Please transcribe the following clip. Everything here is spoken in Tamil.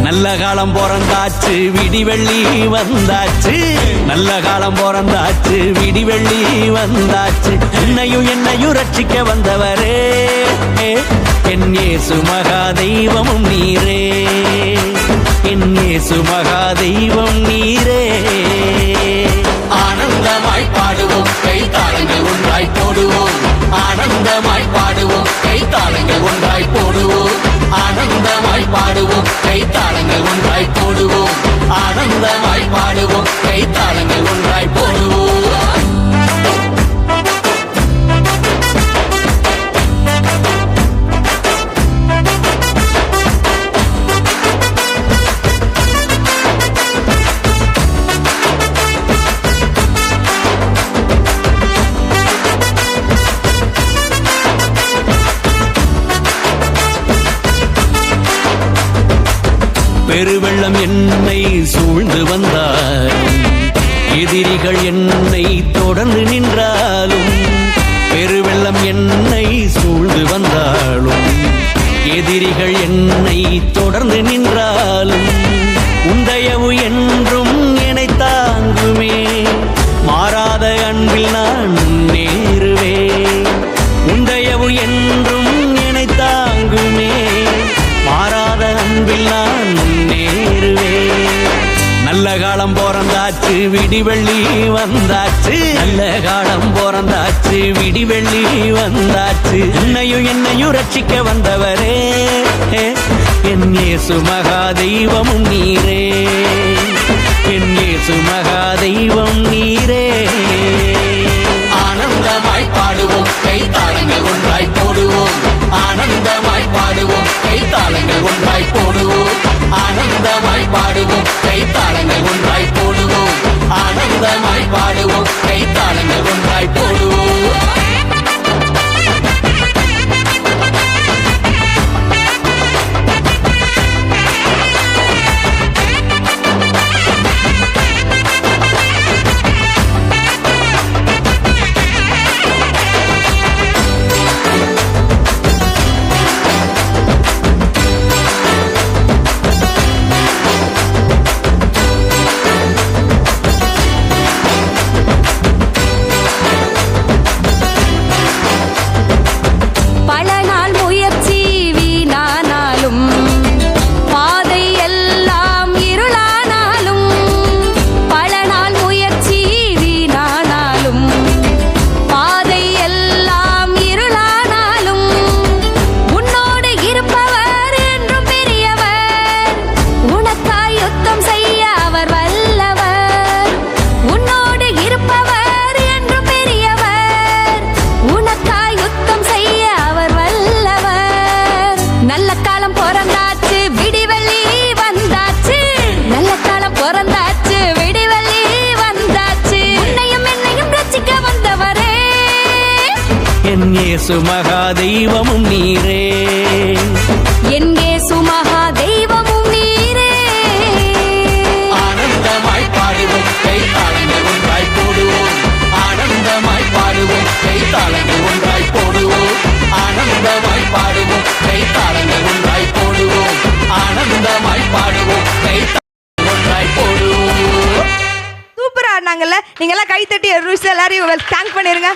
நல்ல காலம் பிறந்தாச்சு விடிவெள்ளி வந்தாச்சு, நல்ல காலம் பிறந்தாச்சு விடிவெள்ளி வந்தாச்சு. என்னையும் ரட்சிக்க வந்தவரே என் இயேசு மகா தெய்வமும் நீரே, என் இயேசு மகா தெய்வம் நீரே. ஆனந்தமாய் பாடுவோம், கை தாளங்கள் ஒன்றாய் போடுவோம். ஆனந்தமாய் பாடுவோம், கை தாளங்கள் ஒன்றாய் போடுவோம். ஆனந்தமாய் பாடுவோம், கை தாளங்கள் ஒன்றாய் போடுவோம். ஆனந்தமாய் பாடுவோம், கை தாளங்கள் ஒன்றாய் போடுவோம். பெருவெள்ளம் என்னை சூழ்ந்து வந்தாலும், எதிரிகள் என்னை தொடர்ந்து நின்றாலும். பெருவெள்ளம் என்னை சூழ்ந்து வந்தாலும், எதிரிகள் என்னை தொடர்ந்து நின்றாலும். உந்தயவு என்றும் என்னை தாங்குமே, மாறாத அன்பில் நான் முன்னேறுவேன். உந்தயவு என்றும் என்னை தாங்குமே, மாறாத அன்பில் நான் முன்னேறுவேன். நல்ல காலம் பிறந்தாச்சு விடிவெள்ளி வந்தாச்சு, நல்ல காலம் பிறந்தாச்சு விடிவெள்ளி வந்தாச்சு. என்னையும் ரட்சிக்க வந்தவரே என் இயேசு மகா தெய்வமும் நீரே, என் இயேசு மகா தெய்வம் நீரே. ஆனந்தமாய் பாடுவோம், கை தாளங்கள் ஒன்றாய் போடுவோம். ஆனந்தமாய் பாடுவோம், கை தாளங்கள் ஒன்றாய் போடுவோம். ஆனந்தமாய் பாடுவோம், கை தாளங்கள் ஒன்றாய் போடுவோம். ஆனந்தமாய் பாடுவோம், கை தாளங்கள் ஒன்றாய் போடுவோம். என் இயேசு மகா தெய்வமும் நீரே, என் இயேசு மகா தெய்வமும் நீரே. ஆனந்தமாய் பாடுவோம், கை தாளங்கள் ஒன்றாய் போடுவோம். ஆனந்தமாய் பாடுவோம், கை தாளங்கள் ஒன்றாய் போடுவோம். ஆனந்தமாய் பாடுவோம், கை தாளங்கள் ஒன்றாய் போடுவோம். ஆனந்தமாய் பாடுவோம், கை தாளங்கள் ஒன்றாய் போடுவோம். சூப்பரா ஆடினாங்கல்ல, நீங்க எல்லாம் கை தட்டி எல்லாரையும் தேங்க் பண்ணிருங்க.